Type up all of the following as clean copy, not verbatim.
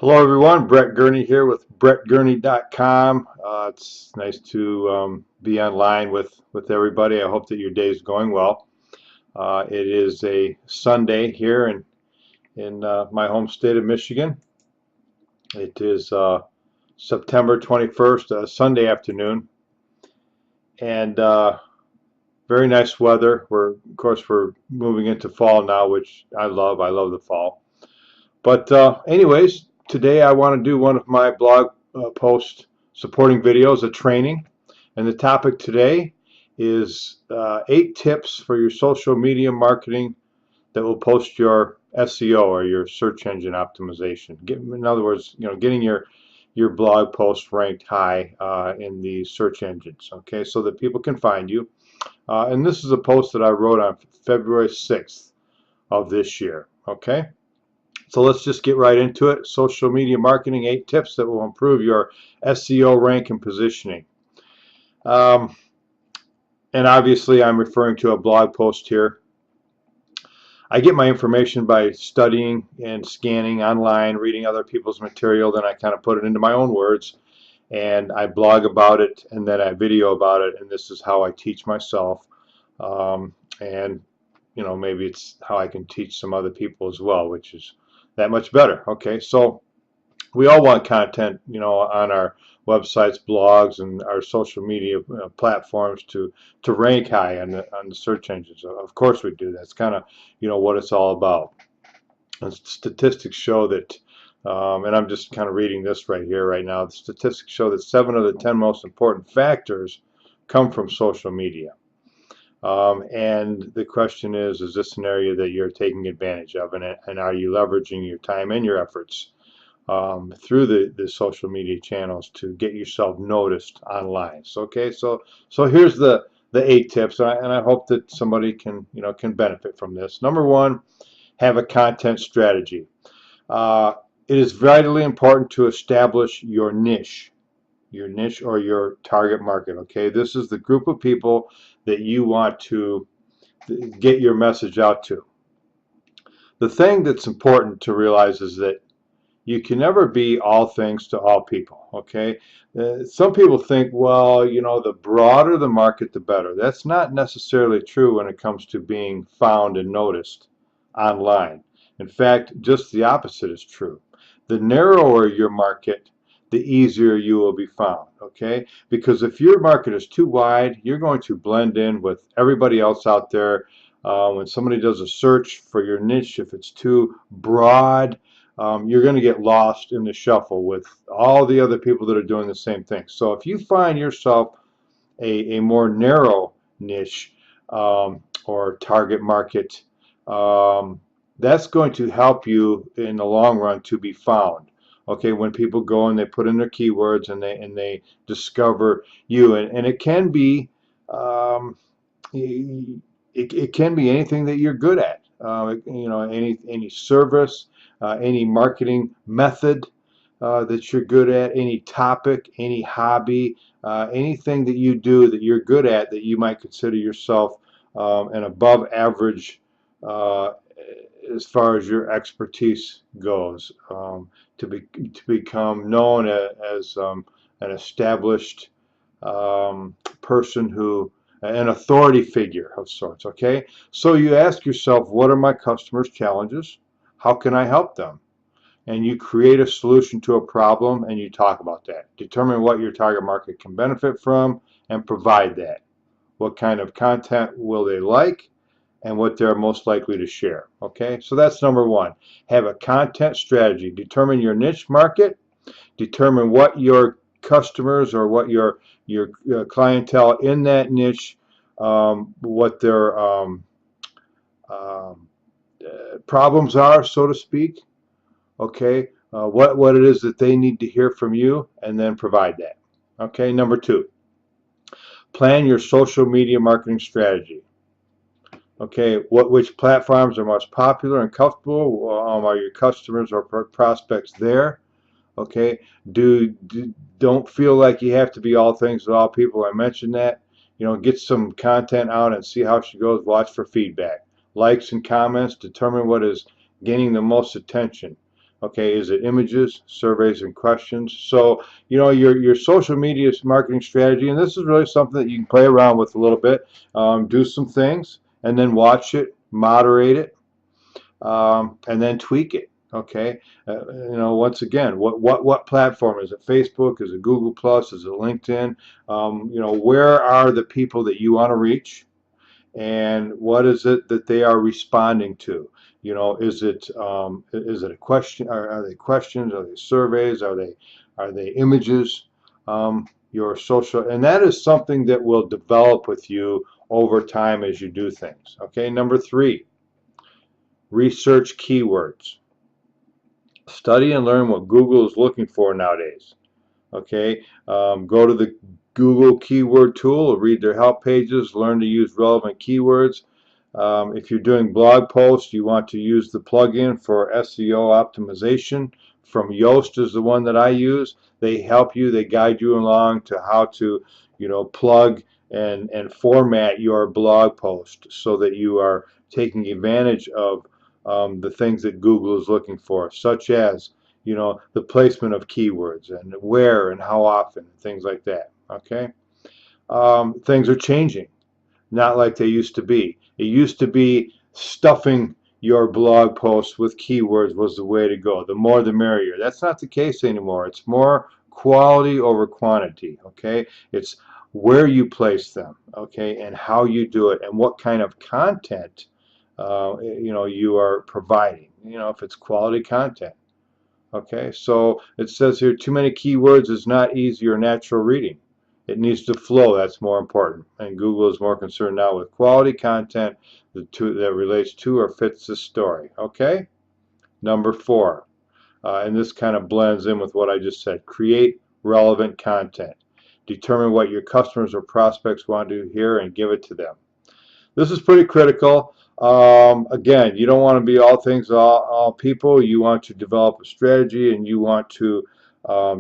Hello, everyone. Brett Gurney here with BrettGurney.com. It's nice to be online with everybody. I hope that your day is going well. It is a Sunday here in my home state of Michigan. It is September 21st, Sunday afternoon, and very nice weather. Of course, we're moving into fall now, which I love. I love the fall. But anyways, today I want to do one of my blog post supporting videos, a training. And the topic today is 8 tips for your social media marketing that will post your SEO or your search engine optimization. In other words, getting your blog post ranked high in the search engines, okay, so that people can find you. And this is a post that I wrote on February 6th of this year, okay? So let's just get right into it. Social media marketing, 8 tips that will improve your SEO rank and positioning. And obviously I'm referring to a blog post here. I get my information by studying and scanning online, reading other people's material, then I kind of put it into my own words, and I blog about it, and then I video about it, and this is how I teach myself. And maybe it's how I can teach some other people as well, which is that much better. Okay, so we all want content, on our websites, blogs, and our social media platforms to rank high on the search engines. Of course we do. That's kind of what it's all about. And statistics show that, and I'm just kind of reading this right here right now. The statistics show that 7 of the 10 most important factors come from social media. And the question is this an area that you're taking advantage of, and are you leveraging your time and your efforts through the social media channels to get yourself noticed online? So, okay, so here's the 8 tips, and I hope that somebody can benefit from this. Number 1, have a content strategy. It is vitally important to establish your niche or your target market. Okay, this is the group of people that you want to get your message out to. The thing that's important to realize is that you can never be all things to all people. Okay, some people think, well, the broader the market, the better. That's not necessarily true when it comes to being found and noticed online. In fact, just the opposite is true. The narrower your market, the easier you will be found, okay? Because if your market is too wide, you're going to blend in with everybody else out there. When somebody does a search for your niche, if it's too broad, you're going to get lost in the shuffle with all the other people that are doing the same thing. So if you find yourself a more narrow niche or target market, that's going to help you in the long run to be found. Okay, when people go and they put in their keywords and they discover you, and it can be it can be anything that you're good at. Any service, any marketing method that you're good at, any topic, any hobby, anything that you do that you're good at that you might consider yourself an above average as far as your expertise goes, to become known as an established person an authority figure of sorts. Okay, so you ask yourself, what are my customers' challenges? How can I help them? And you create a solution to a problem, and you talk about that. Determine what your target market can benefit from and provide that. What kind of content will they like, and what they're most likely to share. Okay, so that's number 1. Have a content strategy. Determine your niche market. Determine what your customers or what your clientele in that niche, what their problems are, so to speak. Okay, what it is that they need to hear from you, and then provide that. Okay, number 2, plan your social media marketing strategy. Okay, which platforms are most popular and comfortable? Are your customers or prospects there? Okay, don't feel like you have to be all things to all people. I mentioned that. Get some content out and see how she goes. Watch for feedback, likes and comments. Determine what is gaining the most attention. Okay, is it images, surveys, and questions? So, your social media marketing strategy, and this is really something that you can play around with a little bit, do some things, and then watch it, moderate it, and then tweak it. Okay, once again, what platform is it? Facebook? Is it Google Plus? Is it LinkedIn? Where are the people that you want to reach? And what is it that they are responding to? Is it a question? Are they questions? Are they surveys? Are they images? Your social, and that is something that will develop with you over time as you do things. Okay, number 3, research keywords. Study and learn what Google is looking for nowadays. Okay, go to the Google keyword tool, read their help pages, learn to use relevant keywords. If you're doing blog posts, you want to use the plugin for SEO optimization from Yoast is the one that I use. They help you, they guide you along to how to, plug and format your blog post so that you are taking advantage of the things that Google is looking for, such as, the placement of keywords and where and how often, things like that. Okay, things are changing, not like they used to be. It used to be stuffing your blog posts with keywords was the way to go. The more the merrier. That's not the case anymore. It's more quality over quantity. Okay, it's where you place them. Okay, and how you do it, and what kind of content you are providing. If it's quality content. Okay, so it says here, too many keywords is not easy or natural reading. It needs to flow. That's more important. And Google is more concerned now with quality content that relates to or fits the story. Okay, number 4, and this kind of blends in with what I just said. Create relevant content. Determine what your customers or prospects want to hear and give it to them. This is pretty critical. Again, you don't want to be all things to all people. You want to develop a strategy, and you want to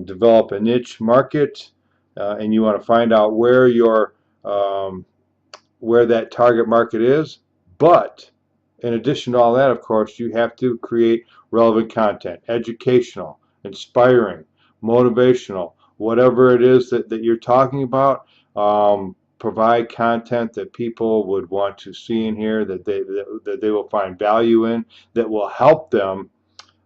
develop a niche market, and you want to find out where that target market is. But in addition to all that, of course, you have to create relevant content, educational, inspiring, motivational, whatever it is that you're talking about. Provide content that people would want to see and hear, that they will find value in, that will help them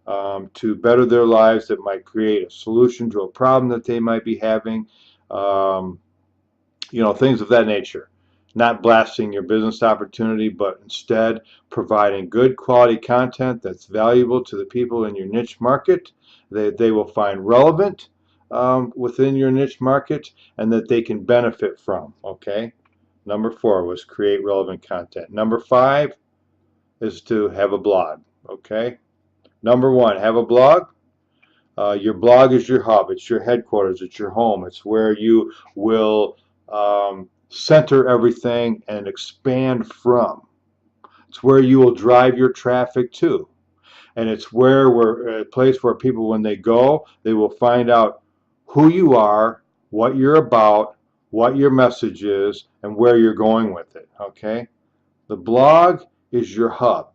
to better their lives, that might create a solution to a problem that they might be having, things of that nature. Not blasting your business opportunity, but instead providing good quality content that's valuable to the people in your niche market, that they will find relevant within your niche market, and that they can benefit from. Okay, number 4 was create relevant content. Number 5 is to have a blog. Okay, number 1, have a blog. Your blog is your hub. It's your headquarters. It's your home. It's where you will center everything and expand from. It's where you will drive your traffic to. And it's a place where people, when they go, they will find out who you are, what you're about, what your message is, and where you're going with it. Okay? The blog is your hub.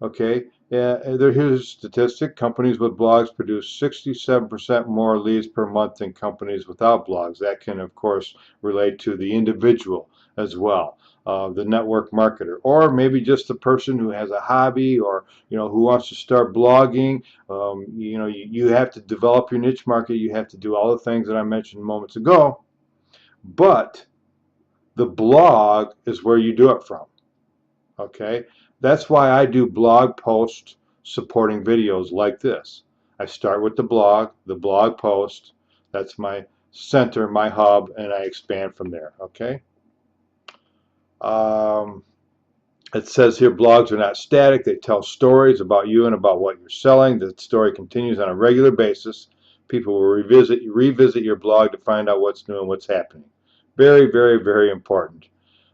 Okay? Here's a statistic. Companies with blogs produce 67% more leads per month than companies without blogs. That can, of course, relate to the individual as well, the network marketer, or maybe just the person who has a hobby, or who wants to start blogging. You have to develop your niche market. You have to do all the things that I mentioned moments ago, but the blog is where you do it from. Okay, that's why I do blog posts supporting videos like this. I start with the blog post. That's my center, my hub, and I expand from there. Okay. It says here, blogs are not static. They tell stories about you and about what you're selling. The story continues on a regular basis. People will revisit your blog to find out what's new and what's happening. Very, very, very important.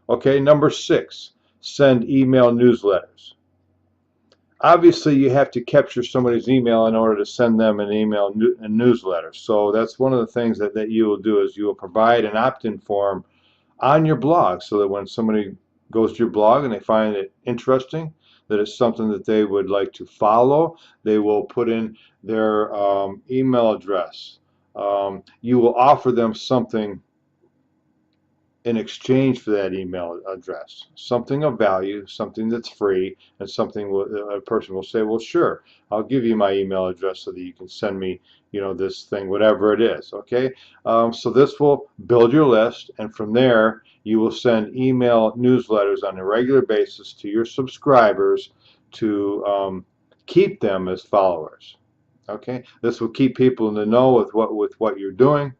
Okay, number 6. Send email newsletters. Obviously, you have to capture somebody's email in order to send them an email newsletter. So that's one of the things that you will do, is you will provide an opt-in form on your blog, so that when somebody goes to your blog and they find it interesting, that it's something that they would like to follow. They will put in their email address. You will offer them something in exchange for that email address, something of value, something that's free, and something a person will say, well, sure, I'll give you my email address so that you can send me, this thing, whatever it is. Okay, so this will build your list, and from there you will send email newsletters on a regular basis to your subscribers to keep them as followers. Okay, this will keep people in the know with what you're doing.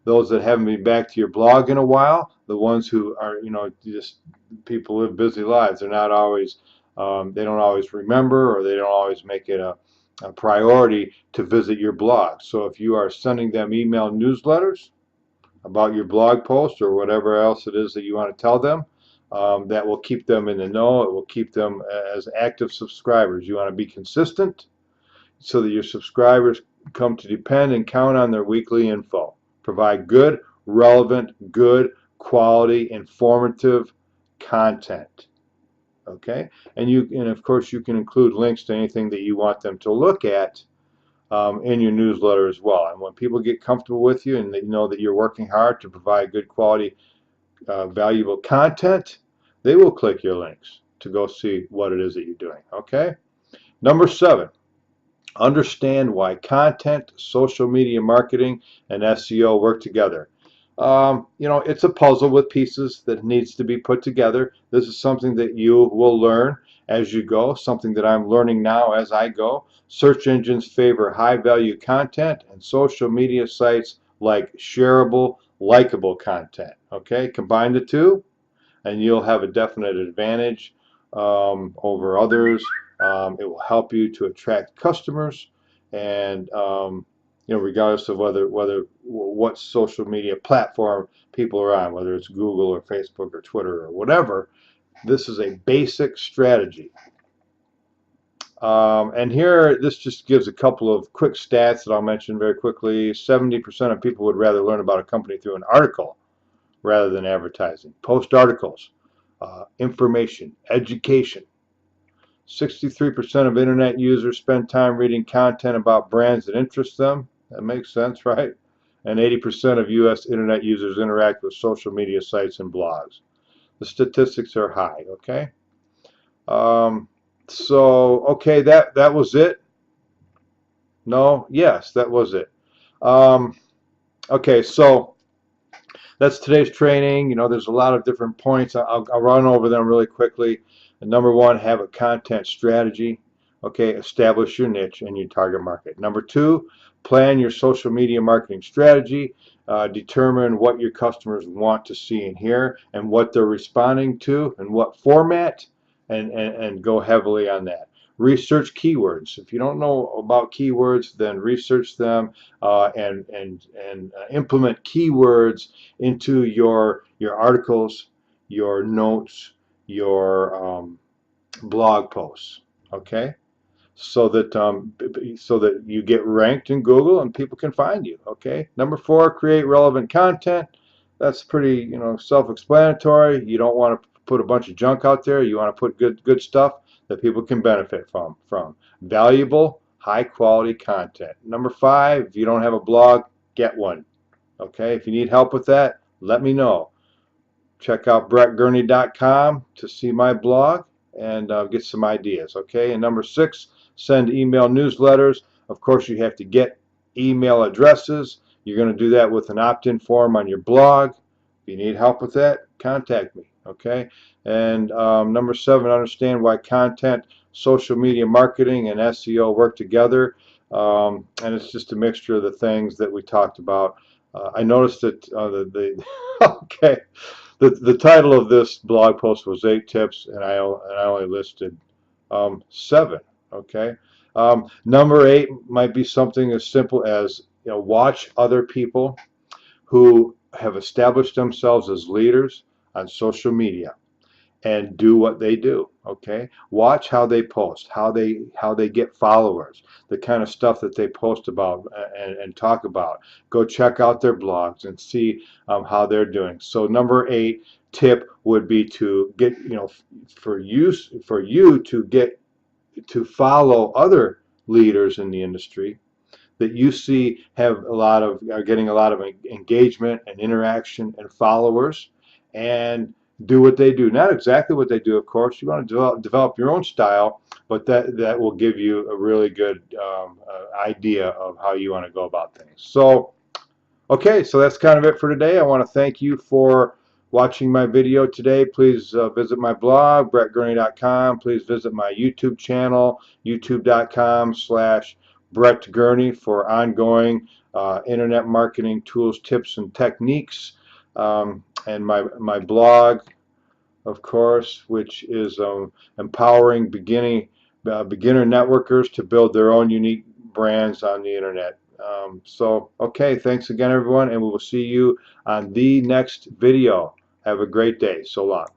Those that haven't been back to your blog in a while, the ones who are, just people live busy lives. They're not always, they don't always remember, or they don't always make it a priority to visit your blog. So if you are sending them email newsletters about your blog post or whatever else it is that you want to tell them, that will keep them in the know. It will keep them as active subscribers. You want to be consistent so that your subscribers come to depend and count on their weekly info. Provide good, relevant, good, quality, informative content. Okay, and of course you can include links to anything that you want them to look at in your newsletter as well. And when people get comfortable with you and they know that you're working hard to provide good quality, valuable content, they will click your links to go see what it is that you're doing. Okay, number 7. Understand why content, social media marketing, and SEO work together. It's a puzzle with pieces that needs to be put together. This is something that you will learn as you go, something that I'm learning now as I go. Search engines favor high-value content, and social media sites like shareable, likable content. Okay, combine the two, and you'll have a definite advantage over others. It will help you to attract customers, and regardless of what social media platform people are on, whether it's Google or Facebook or Twitter or whatever, this is a basic strategy. And here, this just gives a couple of quick stats that I'll mention very quickly. 70% of people would rather learn about a company through an article rather than advertising. Post articles, information, education. 63% of internet users spend time reading content about brands that interest them. That makes sense, right? And 80% of U.S. internet users interact with social media sites and blogs. The statistics are high, okay? Okay, that was it. No, yes, that was it. Okay, so that's today's training. There's a lot of different points. I'll run over them really quickly. And number 1, have a content strategy. Okay, establish your niche and your target market. Number 2, plan your social media marketing strategy. Determine what your customers want to see and hear and what they're responding to and what format, and go heavily on that. Research keywords. If you don't know about keywords, then research them and implement keywords into your articles, your notes, your blog posts. Okay, so that you get ranked in Google and people can find you. Okay. Number 4, create relevant content. That's pretty self-explanatory. You don't want to put a bunch of junk out there. You want to put good stuff that people can benefit from. Valuable, high quality content. Number 5, if you don't have a blog, get one. Okay, if you need help with that, let me know. Check out brettgurney.com to see my blog and get some ideas. Okay, and number 6, send email newsletters. Of course, you have to get email addresses. You're going to do that with an opt-in form on your blog. If you need help with that, contact me. Okay, and number 7, understand why content, social media marketing, and SEO work together. And it's just a mixture of the things that we talked about. I noticed that okay, the title of this blog post was 8 tips, and I only listed 7. Okay, number 8 might be something as simple as watch other people who have established themselves as leaders on social media and do what they do. Okay, watch how they post, how they get followers, the kind of stuff that they post about and talk about. Go check out their blogs and see how they're doing. So number 8, tip would be to get, for you to get to follow other leaders in the industry that you see are getting a lot of engagement and interaction and followers, and do what they do. Not exactly what they do, of course. You want to develop your own style, but that will give you a really good idea of how you want to go about things. So, okay, so that's kind of it for today. I want to thank you for watching my video today. Please visit my blog, brettgurney.com. Please visit my YouTube channel, youtube.com/Brett Gurney, for ongoing internet marketing tools, tips, and techniques. And my blog, of course, which is empowering beginner networkers to build their own unique brands on the internet. Okay, thanks again, everyone, and we will see you on the next video. Have a great day. So long.